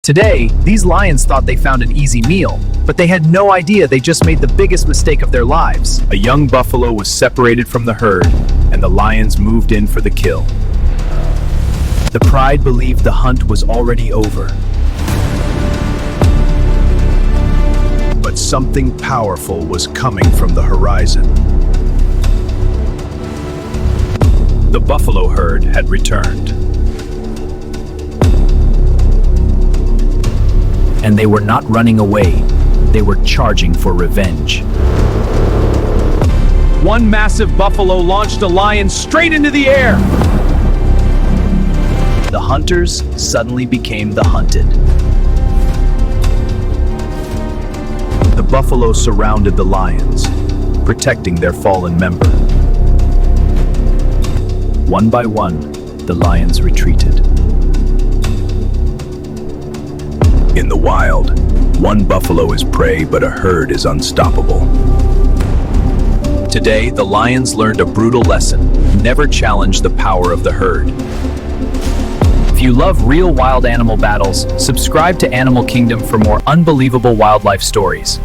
Today, these lions thought they found an easy meal, but they had no idea they just made the biggest mistake of their lives. A young buffalo was separated from the herd, and the lions moved in for the kill. The pride believed the hunt was already over. But something powerful was coming from the horizon. The buffalo herd had returned. And they were not running away. They were charging for revenge. One massive buffalo launched a lion straight into the air. The hunters suddenly became the hunted. The buffalo surrounded the lions, protecting their fallen member. One by one, the lions retreated. In the wild, one buffalo is prey, but a herd is unstoppable. Today, the lions learned a brutal lesson: never challenge the power of the herd. If you love real wild animal battles, subscribe to Animal Kingdom for more unbelievable wildlife stories.